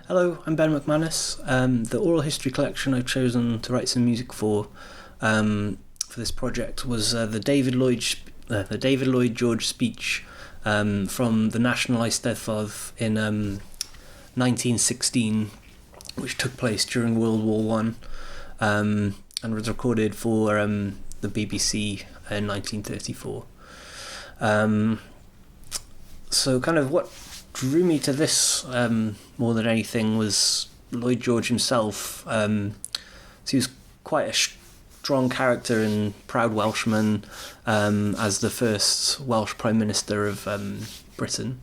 Hello, I'm Ben McManus. The oral history collection I've chosen to write some music for this project was the David Lloyd George speech from the National Eisteddfod in 1916, which took place during World War One, and was recorded for the BBC in 1934. So kind of what drew me to this more than anything was Lloyd George himself. So he was quite a strong character and proud Welshman as the first Welsh Prime Minister of Britain.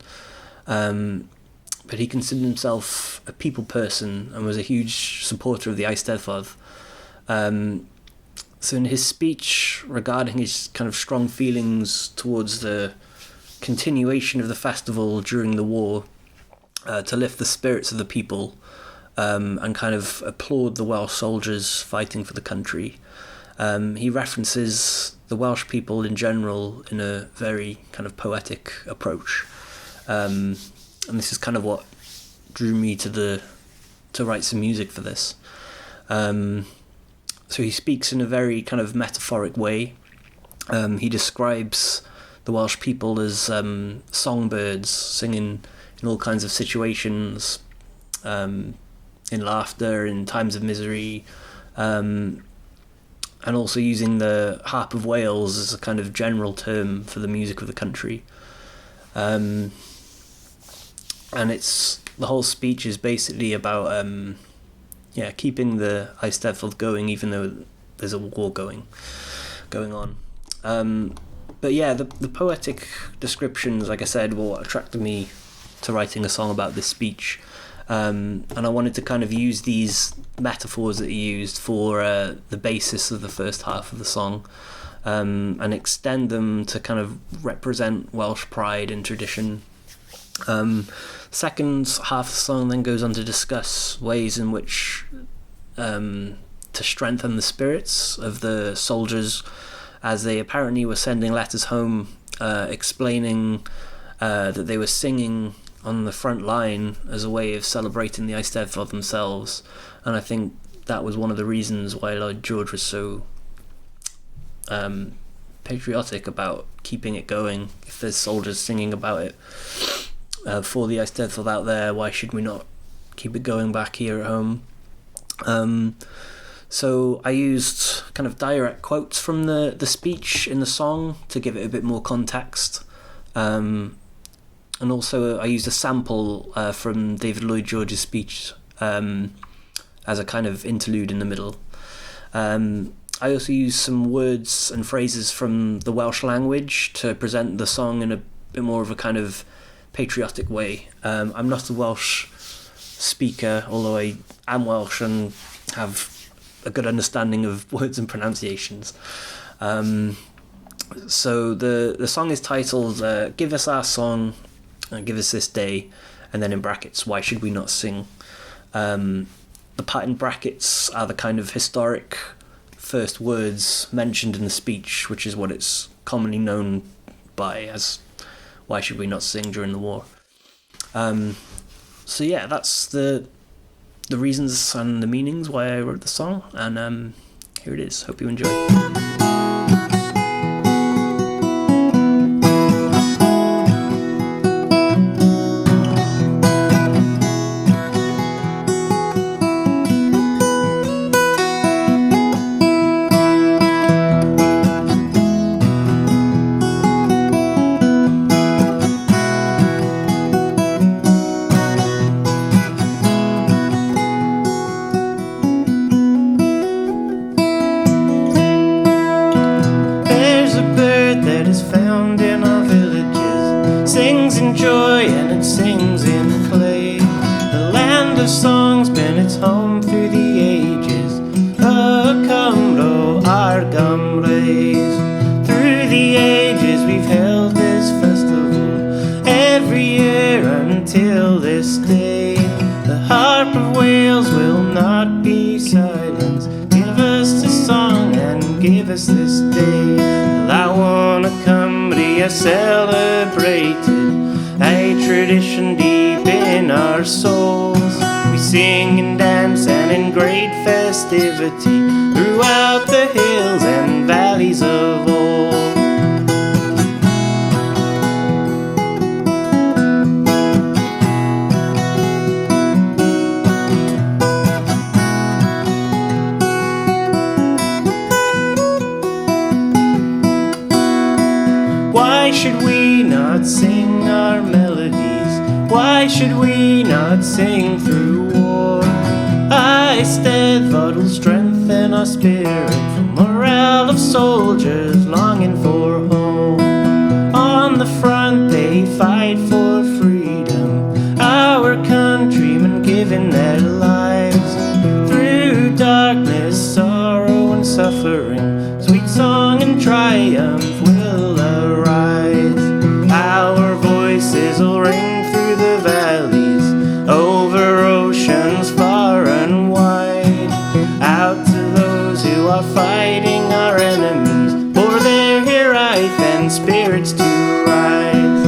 But he considered himself a people person and was a huge supporter of the Eisteddfod. So in his speech regarding his kind of strong feelings towards the continuation of the festival during the war, to lift the spirits of the people and kind of applaud the Welsh soldiers fighting for the country, he references the Welsh people in general in a very kind of poetic approach. And this is kind of what drew me to write some music for this. So he speaks in a very kind of metaphoric way. He describes the Welsh people as songbirds singing in all kinds of situations, in laughter, in times of misery, and also using the harp of Wales as a kind of general term for the music of the country. And the whole speech is basically about keeping the Eisteddfod going even though there's a war going on. But yeah, the poetic descriptions, like I said, were what attracted me to writing a song about this speech. And I wanted to kind of use these metaphors that he used for the basis of the first half of the song, and extend them to kind of represent Welsh pride and tradition. Second half of the song then goes on to discuss ways in which to strengthen the spirits of the soldiers, as they apparently were sending letters home explaining that they were singing on the front line as a way of celebrating the Eisteddfod themselves. And I think that was one of the reasons why Lloyd George was so patriotic about keeping it going. If there's soldiers singing about it for the Eisteddfod out there, why should we not keep it going back here at home? So I used kind of direct quotes from the speech in the song to give it a bit more context. And also I used a sample from David Lloyd George's speech as a kind of interlude in the middle. I also used some words and phrases from the Welsh language to present the song in a bit more of a kind of patriotic way. I'm not a Welsh speaker, although I am Welsh and have a good understanding of words and pronunciations. So the song is titled Give Us Our Song, Give Us This Day, and then in brackets, Why Should We Not Sing? The part in brackets are the kind of historic first words mentioned in the speech, which is what it's commonly known by as Why Should We Not Sing during the war. So yeah, that's the reasons and the meanings why I wrote the song, and here it is. Hope you enjoy. Sings in joy and it sings in play. The land of song's been its home through the ages. Cymru our Gymru's. Through the ages we've held this festival every year until this day. The harp of Wales will not be silenced. Give us the song and give us this day. Lawn Cymru are celebrated, a tradition deep in our souls. We sing and dance and in great festivity throughout the hills and valleys of old. Why should we not sing our melodies? Why should we not sing through war? Stead will strengthen our spirit for morale of soldiers longing for home. On the front they fight for freedom, our countrymen giving their lives. Through darkness, sorrow and suffering, sweet song and triumph will arise. Our voices will ring through the valleys, over oceans far and wide, out to those who are fighting our enemies, for their araith and spirits to rise.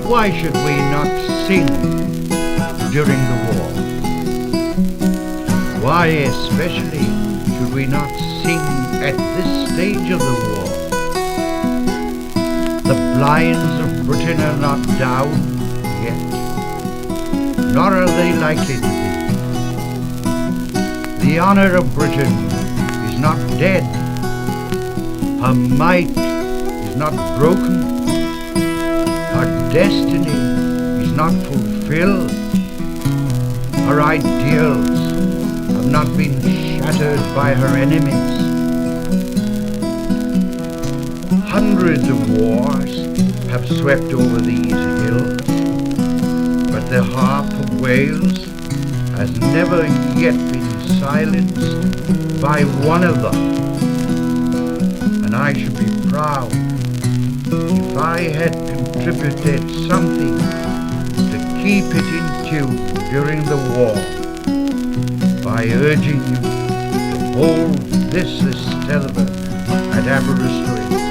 Why should we not sing during the war? Why especially should we not sing at this stage of the war? The blinds of Britain are not down yet, nor are they likely to be. The honour of Britain is not dead, her might is not broken, her destiny is not fulfilled, her ideals have not been shattered by her enemies. Hundreds of wars have swept over these hills, but the harp of Wales has never yet been silenced by one of them. And I should be proud if I had contributed something to keep it in tune during the war by urging you to hold this Ysbrydolwyd at Aberystwyth